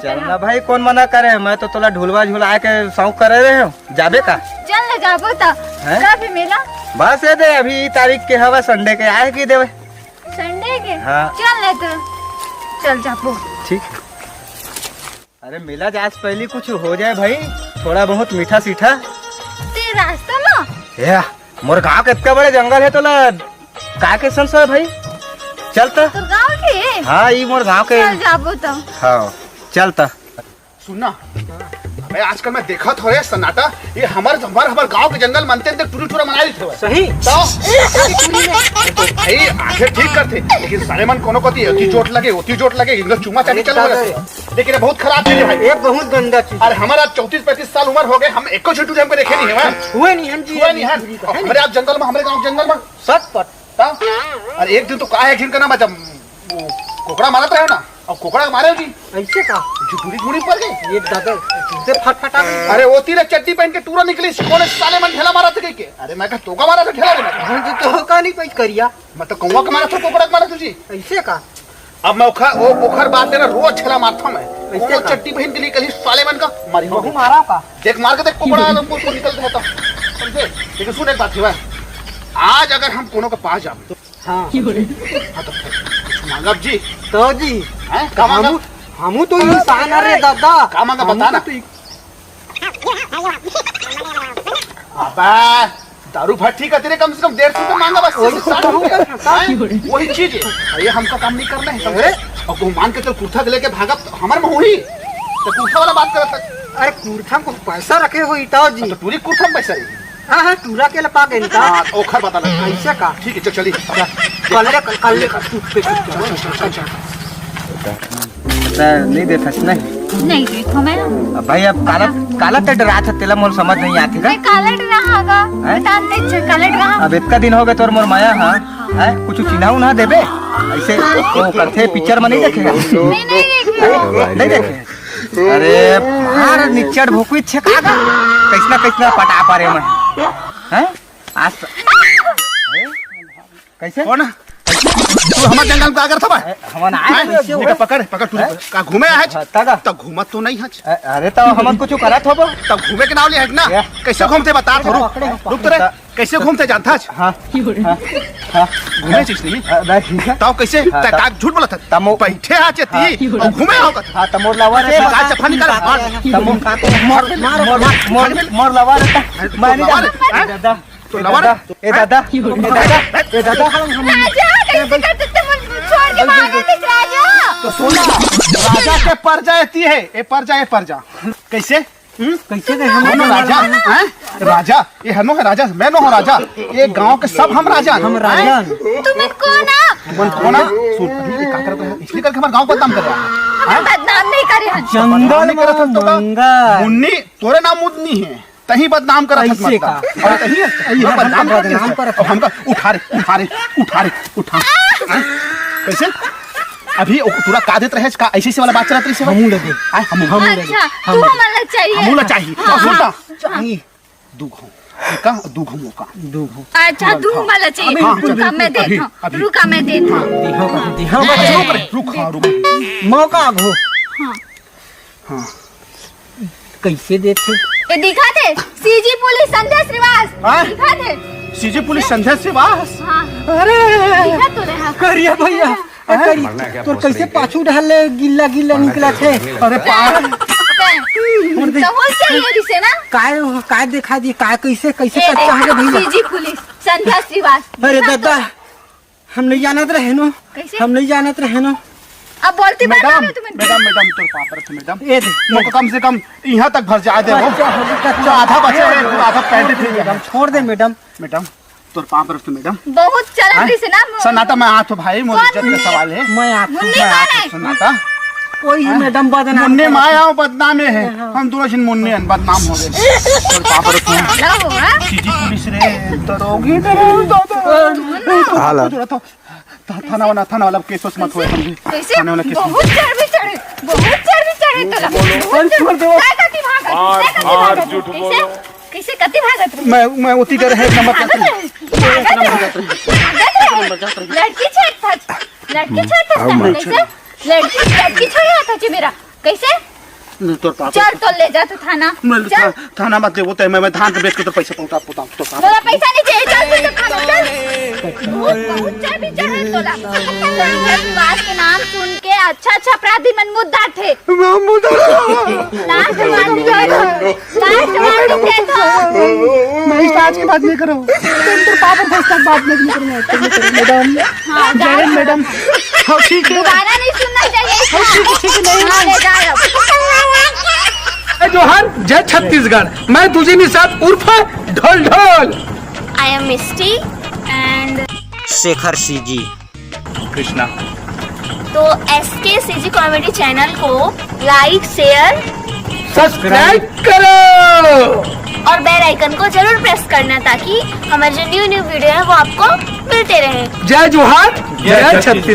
चलना भाई, कौन मना करे। मैं तो तोला ढोलवा झुला के शौक करे रहे हो। जाबे का चल ले जाबो ता काफी मेला बस ये दे। अभी तारीख के हवा संडे के आए की देवे संडे के। हाँ चल ले तो चल जाबो। ठीक। अरे मेला जास पहले कुछ हो जाए भाई, थोड़ा बहुत मीठा सीठा। ते रास्ता में या मोर गांव के इतना बड़े जंगल है तोला का के संस है भाई। चलता तो गांव के। हाँ ये मोर गांव के। चल जाबो तो। हाँ चलता। सुनना भाई, आजकल मैं देखा था सन्नाटा, ये हमारे गांव के जंगल मानते हैं टूरी टूरा मना रही थे। सही तो भाई आगे ठीक करते, लेकिन सारे मन कोनो कोती होती चोट लगे इनको चुमा चाटी चलो लेकिन बहुत खराब चीज है भाई, ये बहुत गंदा चीज। अरे हमारा 34-35 साल उम्र हो गए, हम एको छोटू हमको देखे नहीं है। हुए नहीं हम जी, हुआ नहीं है हमारे आप जंगल में, हमारे गांव जंगल में सच पट। अरे एक दिन तो कहा है घिन करना जब कोकड़ा मारत रहे ना, और कोकड़ा मारे जी ऐसे का झुटूरी पड़ गई। ये दादा से फटफटा। अरे वो तीर चट्टी पहन के टूरा निकली, कौन साले मन ढेला मारा था के। अरे मैं कहा तोका मारा था ढेला रे। हम तो का नहीं पैस करिया, मैं तो कौवा का मारा था, कोकड़ा का मारा तुझी ऐसे का। अब मैं वो पोखर बात देना रोज ठेला मारता मैं, ऐसे वो चट्टी पहन के लिए कहीं साले मन का मारी हो बहु मारा का। देख मार के देख कोकड़ा हमको तो निकल रहता समझे। लेकिन सुन एक बात है, आज अगर हम कोनो के पास जाब तो हाँ तो मांगब जी तो जी हैं का मांगब। हमू तो इंसान अरे दादा का मांगा बता ना। अबे दारू भट्टी का तेरे कम से कम 150 तो मांगा बस। वही चीज है, ये हमका काम नहीं करना है समझे। और तू मान के चल कुर्ता लेके भागा हमारे में हुई तो कुर्ता वाला बात करता। अरे कुर्था को पैसा रखे हो इताओ जी। तो पूरी कुर्ता में पैसा है। हाँ हाँ टूरा के लपा के इनका ओखर बता ना ऐसा का। ठीक है चल चली नहीं देखा नहीं देखो मैं भाई। अब काला काला तो डरा था तेला मोर समझ नहीं आती मैं कालट रहागा बता दे कालट रहा। अब इतना दिन हो गए तोर मोर माया। हाँ है कुछ चिन्हाऊ ना देबे ऐसे वो करते पिक्चर में नहीं देखेगा। नहीं देखे। अरे मार निचड़ भोकुई छका कैसना पटा पारे में हैं आज कैसे कौन तू हमारे जंगल में आकर था भाई। हमन आए पकड़ तू का घूमे है तब घूमत तो नहीं है। अरे तो हमन कुछ करत होबो तब घूमे के नाव ले है ना। कैसे घूमते बता तो रुक रे कैसे घूमते जानता है। हां हां घूमे चीज नहीं तब कैसे का झूठ बोला था। तमो बैठे आ चती और घूमे हो का। हां तमोर लवा रे का चफा निकाल तमो का मोर लवा रे मैं दादा तो लवा ए दादा ए दादा हम राजा कैसे करते तुम छोड़ के भागे थे राजा। तो सुना राजा के पर जाती है ए पर जा कैसे कैसे गए हम राजा हैं राजा ये हनो है राजा मैं नो हूं राजा ये गांव के सब हम राजा तुम्हें कौन आ सुन अभी क्या करता है इसलिए करके हमारे गांव को बदनाम कर रहा है। बदनाम नहीं करे जंगल में मुन्नी तोरे नाम मुन्नी है तही बदनाम कर बदनाम कर हमका उठा कैसे अभी पूरा का देत रहे का ऐसे वाला बात चलत रही हमू लगे हमू लगे अच्छा तू हमरा चाहिए हमू चाहिए सुनता चाहिए दूघो मौका अच्छा तू मला चाहिए रुका मैं देता रुका मौका घो। हां कैसे देते ये दिखाते सीजी पुलिस संध्या श्रीवास दिखाते सीजी पुलिस संध्या श्रीवास। हां अरे दिखा तो रहा करिया भैया तो कैसे पाछू ढाल गिल्ला निकला थे। अरे तो हो चाहिए से ना काय दिखा दी काय कैसे करता है भैया सीजी पुलिस संध्या श्रीवास। अरे दादा हम नहीं जानत रहे नो अब बोलती मैडम तोर पापर थे मैडम ए मोको कम से कम यहां तक भर जा दे वो आधा बचे आधा पैंट थे मैडम छोड़ दे मैडम तोर पापर थे मैडम बहुत चल रही से ना सन्नाटा मैं आतो भाई मोर इज्जत का सवाल है। मैं आप सन्नाटा कोई मैडम बदनाम मुन्ने माया बदनाम है हम दोनों जन मुन्ने बदनाम हो गए। तोर पापर थे सीजी पुलिस रे तरोगी दादा थाना वाला केस मत हुए समझे। थाने वाला केस बहुत चढ़ चढ़े तो कैसे कति भागत मैं उसी का रहे नंबर लड़की छेड़ था कैसे लड़की छोड़ आता मेरा कैसे तोर पापा चल तो ले जा तू थाना चल थाना मत देबो तो मैं धान बेच के तो पैसे पहुंचा तो पापा तोरा पैसा नहीं चाहिए चल तू तो थाना चल बहुत चाय भी चढ़े तोला बात के नाम सुन के अच्छा अपराधी मन मुद्दा थे लास्ट वार्निंग दे दो मैं इस आज की बात नहीं कर रहा हूँ तो पापा को तक बात नहीं करूँगा मैडम मैडम हाँ ठीक है दोबारा नहीं सुनना चाहिए ठीक है नहीं हाँ, ले जा अब। जोहार जय छत्तीसगढ़। मैं तुझे निषाद उर्फ ढोल ढोल। I am Misty and Shekhar CG. Krishna. तो SK CG कॉमेडी चैनल को लाइक शेयर सब्सक्राइब करो और बेल आइकन को जरूर प्रेस करना ताकि हमारे जो न्यू वीडियो है वो आपको मिलते रहे। जय जोहार जय छत्तीसगढ़।